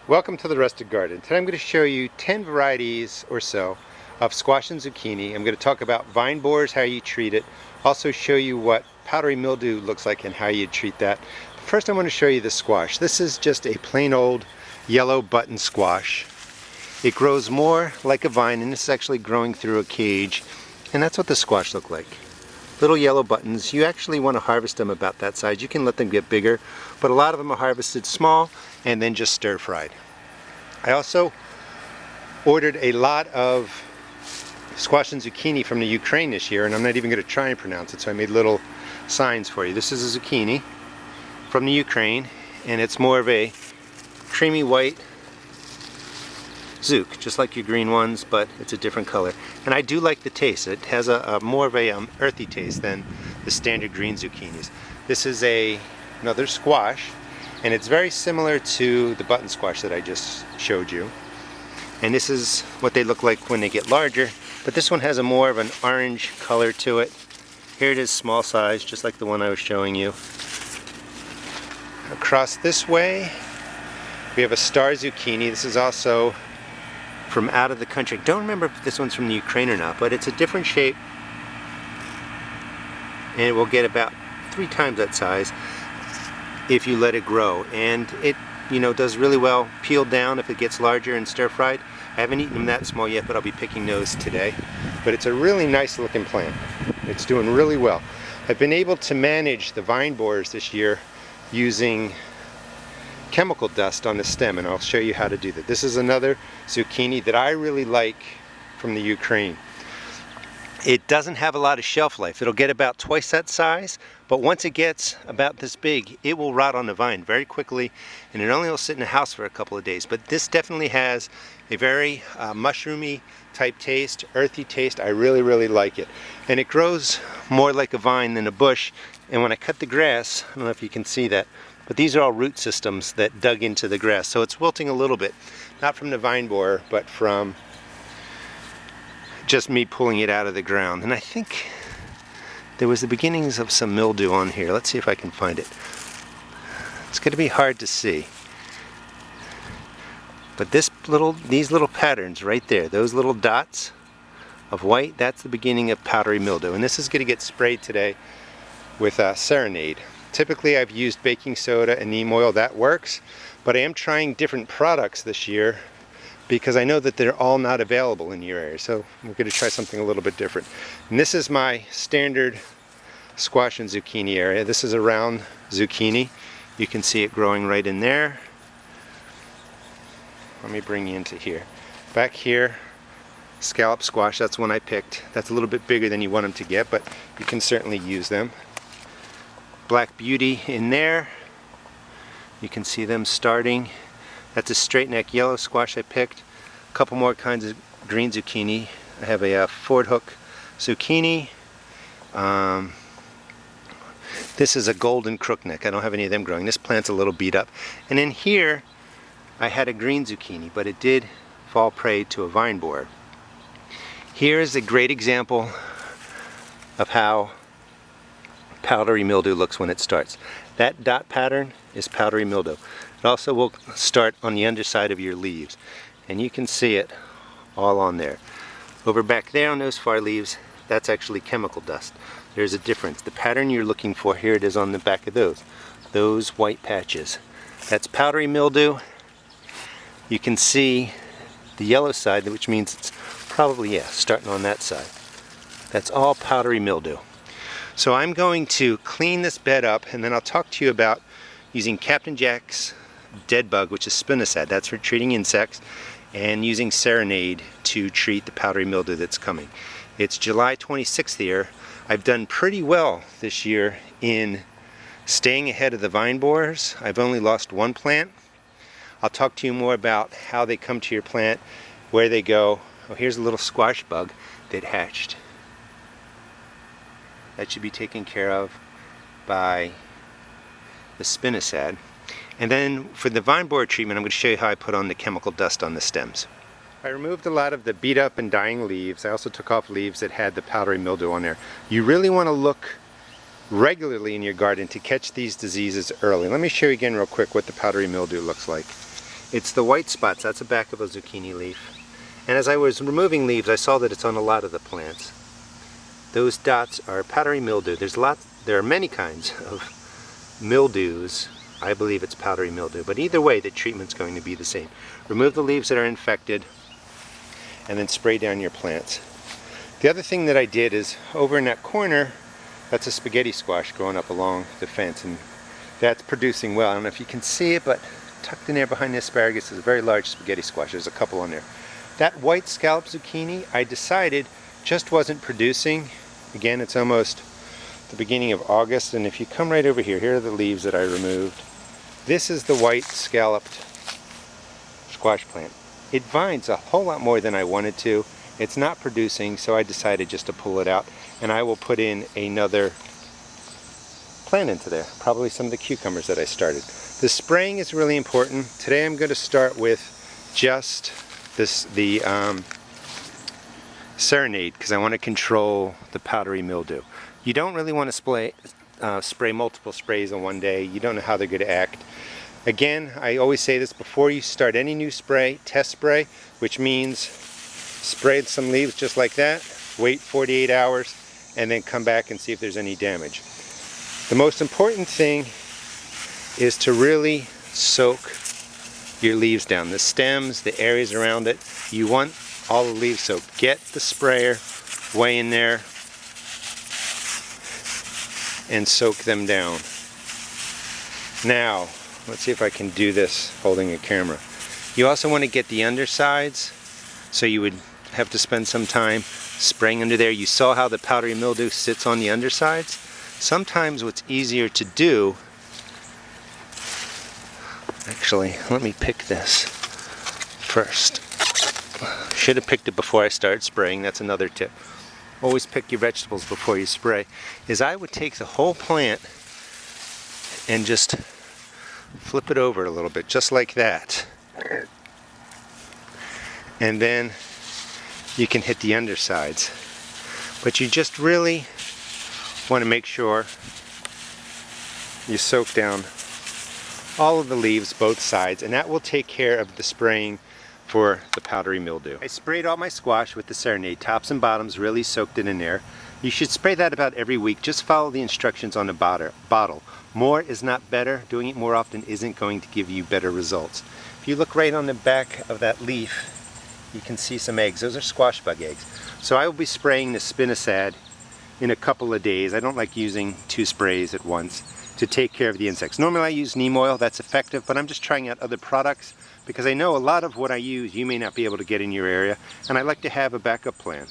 Welcome to the Rustic Garden. Today I'm going to show you 10 varieties or so of squash and zucchini. I'm going to talk about vine borers, how you treat it, also show you what powdery mildew looks like and how you treat that. First I want to show you the squash. This is just a plain old yellow button squash. It grows more like a vine, and this is actually growing through a cage, and that's what the squash look like. Little yellow buttons. You actually want to harvest them about that size. You can let them get bigger, but a lot of them are harvested small and then just stir fried. I also ordered a lot of squash and zucchini from the Ukraine this year, and I'm not even going to try and pronounce it, so I made little signs for you. This is a zucchini from the Ukraine, and it's more of a creamy white zook, just like your green ones, but it's a different color. And I do like the taste. It has a more of a earthy taste than the standard green zucchinis. This is another squash, and it's very similar to the button squash that I just showed you. And this is what they look like when they get larger, but this one has a more of an orange color to it. Here it is, small size, just like the one I was showing you. Across this way, we have a star zucchini. This is also from out of the country. Don't remember if this one's from the Ukraine or not, but it's a different shape, and it will get about 3 times that size if you let it grow. And it, does really well peeled down if it gets larger and stir fried. I haven't eaten them that small yet, but I'll be picking those today. But it's a really nice looking plant. It's doing really well. I've been able to manage the vine borers this year using chemical dust on the stem, and I'll show you how to do that. This is another zucchini that I really like from the Ukraine. It doesn't have a lot of shelf life. It'll get about twice that size, but once it gets about this big, it will rot on the vine very quickly, and it only will sit in the house for a couple of days. But this definitely has a very mushroomy type taste, earthy taste. I really like it. And it grows more like a vine than a bush, and when I cut the grass, I don't know if you can see that, but these are all root systems that dug into the grass. So it's wilting a little bit, not from the vine borer, but from just me pulling it out of the ground. And I think there was the beginnings of some mildew on here. Let's see if I can find it. It's going to be hard to see. But these little patterns right there, those little dots of white, that's the beginning of powdery mildew. And this is going to get sprayed today with Serenade. Typically I've used baking soda and neem oil. That works, but I am trying different products this year because I know that they're all not available in your area, so we're going to try something a little bit different. And this is my standard squash and zucchini area. This is a round zucchini. You can see it growing right in there. Let me bring you into here. Back here, scallop squash, that's one I picked. That's a little bit bigger than you want them to get, but you can certainly use them. Black Beauty in there. You can see them starting. That's a straight neck yellow squash I picked. A couple more kinds of green zucchini. I have a Ford Hook zucchini. This is a golden crookneck. I don't have any of them growing. This plant's a little beat up. And in here I had a green zucchini, but it did fall prey to a vine borer. Here is a great example of how powdery mildew looks when it starts. That dot pattern is powdery mildew. It also will start on the underside of your leaves, and you can see it all on there. Over back there on those far leaves, that's actually chemical dust. There's a difference. The pattern you're looking for, here it is on the back of those white patches. That's powdery mildew. You can see the yellow side, which means it's probably, starting on that side. That's all powdery mildew. So I'm going to clean this bed up, and then I'll talk to you about using Captain Jack's dead bug, which is spinosad. That's for treating insects, and using Serenade to treat the powdery mildew that's coming. It's July 26th here. I've done pretty well this year in staying ahead of the vine borers. I've only lost one plant. I'll talk to you more about how they come to your plant, where they go. Oh, here's a little squash bug that hatched. That should be taken care of by the spinosad. And then for the vine borer treatment, I'm going to show you how I put on the chemical dust on the stems. I removed a lot of the beat up and dying leaves. I also took off leaves that had the powdery mildew on there. You really want to look regularly in your garden to catch these diseases early. Let me show you again real quick what the powdery mildew looks like. It's the white spots, that's the back of a zucchini leaf. And as I was removing leaves, I saw that it's on a lot of the plants. Those dots are powdery mildew. There are many kinds of mildews. I believe it's powdery mildew, but either way the treatment's going to be the same. Remove the leaves that are infected and then spray down your plants. The other thing that I did is over in that corner, that's a spaghetti squash growing up along the fence, and that's producing well. I don't know if you can see it, but tucked in there behind the asparagus is a very large spaghetti squash. There's a couple on there. That white scallop zucchini, I decided, just wasn't producing. Again, it's almost the beginning of August, and if you come right over here, here are the leaves that I removed. This is the white scalloped squash plant. It vines a whole lot more than I wanted to. It's not producing, so I decided just to pull it out, and I will put in another plant into there, probably some of the cucumbers that I started. The spraying is really important. Today I'm going to start with just the Serenade, because I want to control the powdery mildew. You don't really want to spray multiple sprays in one day. You don't know how they're going to act. Again, I always say this, before you start any new spray, test spray, which means spray some leaves just like that, wait 48 hours, and then come back and see if there's any damage. The most important thing is to really soak your leaves down, the stems, the areas around it. You want all the leaves soaked. Get the sprayer way in there and soak them down. Now, let's see if I can do this holding a camera. You also want to get the undersides, so you would have to spend some time spraying under there. You saw how the powdery mildew sits on the undersides. Sometimes what's easier to do, actually, let me pick this first. Should have picked it before I started spraying. That's another tip. Always pick your vegetables before you spray. Is I would take the whole plant and just flip it over a little bit, just like that. And then you can hit the undersides. But you just really want to make sure you soak down all of the leaves, both sides, and that will take care of the spraying for the powdery mildew. I sprayed all my squash with the Serenade, tops and bottoms, really soaked it in there. You should spray that about every week. Just follow the instructions on the bottle. More is not better. Doing it more often isn't going to give you better results. If you look right on the back of that leaf, you can see some eggs. Those are squash bug eggs. So I will be spraying the spinosad in a couple of days. I don't like using 2 sprays at once to take care of the insects. Normally I use neem oil, that's effective, but I'm just trying out other products because I know a lot of what I use you may not be able to get in your area, and I like to have a backup plan.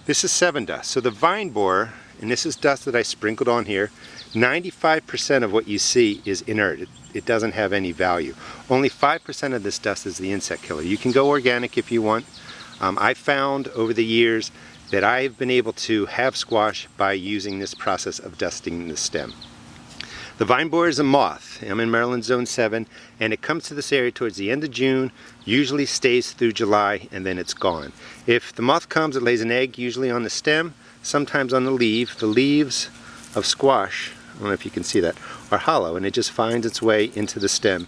This is 7 dust. So the vine borer, and this is dust that I sprinkled on here, 95% of what you see is inert. It doesn't have any value. Only 5% of this dust is the insect killer. You can go organic if you want. I found over the years that I've been able to have squash by using this process of dusting the stem. The vine borer is a moth. I'm in Maryland Zone 7, and it comes to this area towards the end of June, usually stays through July, and then it's gone. If the moth comes, it lays an egg, usually on the stem, sometimes on the leaf. The leaves of squash, I don't know if you can see that, are hollow, and it just finds its way into the stem.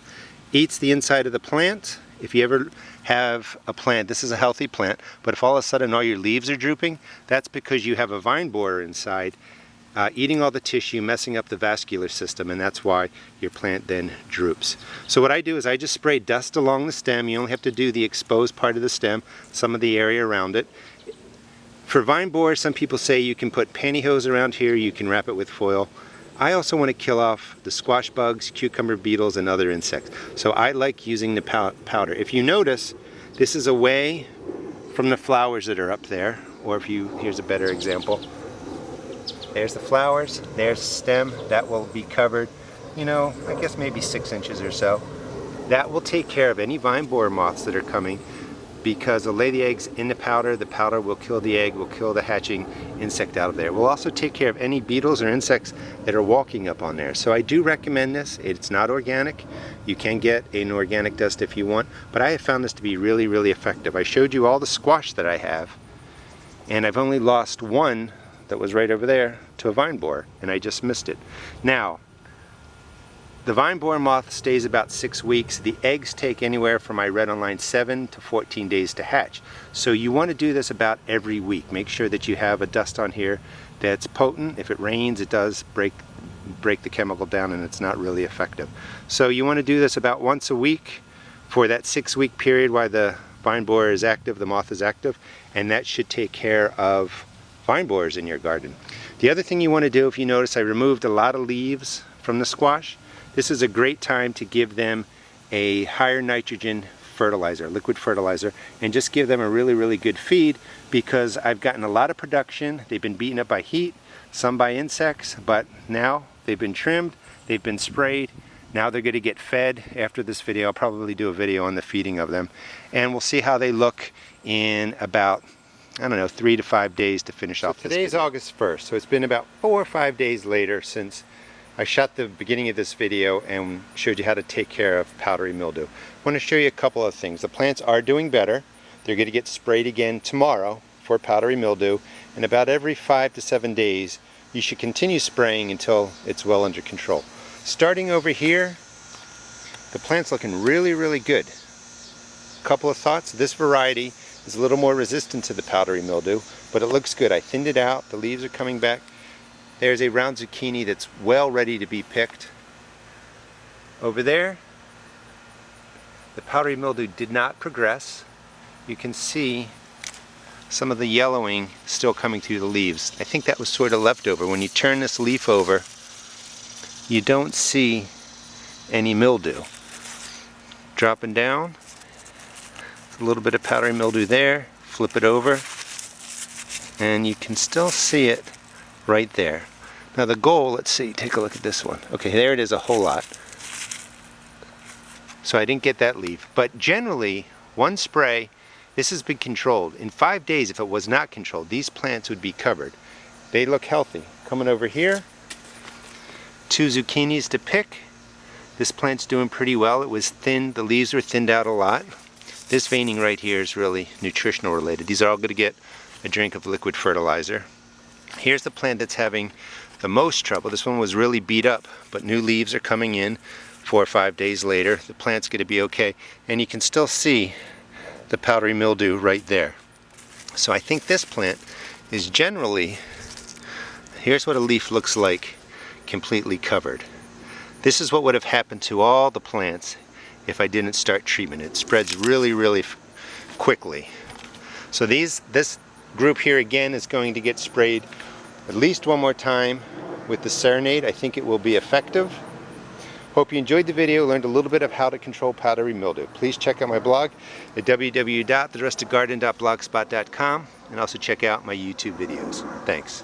Eats the inside of the plant. If you ever have a plant, this is a healthy plant, but if all of a sudden all your leaves are drooping, that's because you have a vine borer inside, eating all the tissue, messing up the vascular system, and that's why your plant then droops. So what I do is I just spray dust along the stem. You only have to do the exposed part of the stem, some of the area around it. For vine borer, some people say you can put pantyhose around here, you can wrap it with foil. I also want to kill off the squash bugs, cucumber beetles, and other insects. So I like using the powder. If you notice, this is away from the flowers that are up there, or if you, here's a better example. There's the flowers, there's the stem, that will be covered, you know, I guess maybe 6 inches or so. That will take care of any vine borer moths that are coming, because they'll lay the eggs in the powder will kill the egg, will kill the hatching insect out of there. We'll also take care of any beetles or insects that are walking up on there. So I do recommend this. It's not organic. You can get an organic dust if you want, but I have found this to be really, really effective. I showed you all the squash that I have, and I've only lost one that was right over there to a vine borer, and I just missed it. Now, The vine borer moth stays about 6 weeks. The eggs take anywhere from, I read online, 7 to 14 days to hatch. So you want to do this about every week. Make sure that you have a dust on here that's potent. If it rains, it does break the chemical down and it's not really effective. So you want to do this about once a week for that 6-week period while the vine borer is active, the moth is active, and that should take care of vine borers in your garden. The other thing you want to do, if you notice, I removed a lot of leaves from the squash. This is a great time to give them a higher nitrogen fertilizer, liquid fertilizer, and just give them a really good feed, because I've gotten a lot of production. They've been beaten up by heat, some by insects, but now they've been trimmed, they've been sprayed. Now they're going to get fed. After this video, I'll probably do a video on the feeding of them, and we'll see how they look in about, I don't know, 3 to 5 days to finish off this video. Today's August 1st, so it's been about 4 or 5 days later since I shot the beginning of this video and showed you how to take care of powdery mildew. I want to show you a couple of things. The plants are doing better. They're going to get sprayed again tomorrow for powdery mildew, and about every 5 to 7 days you should continue spraying until it's well under control. Starting over here, the plant's looking really good. A couple of thoughts. This variety is a little more resistant to the powdery mildew, but it looks good. I thinned it out, the leaves are coming back. There's a round zucchini that's well ready to be picked. Over there, the powdery mildew did not progress. You can see some of the yellowing still coming through the leaves. I think that was sort of leftover. When you turn this leaf over, you don't see any mildew. Dropping down, a little bit of powdery mildew there. Flip it over, and you can still see it right there. Now the goal, let's see, take a look at this one. Okay, there it is, a whole lot. So I didn't get that leaf, but generally, one spray, this has been controlled. In 5 days, if it was not controlled, these plants would be covered. They look healthy. Coming over here, 2 zucchinis to pick. This plant's doing pretty well. It was thinned, the leaves were thinned out a lot. This veining right here is really nutritional related. These are all going to get a drink of liquid fertilizer. Here's the plant that's having the most trouble. This one was really beat up, but new leaves are coming in 4 or 5 days later. The plant's going to be okay, and you can still see the powdery mildew right there. So I think this plant is generally, here's what a leaf looks like completely covered. This is what would have happened to all the plants if I didn't start treatment. It spreads really quickly. So this group here again is going to get sprayed at least one more time with the Serenade. I think it will be effective. Hope you enjoyed the video, learned a little bit of how to control powdery mildew. Please check out my blog at www.therestedgarden.blogspot.com, and also check out my YouTube videos. Thanks.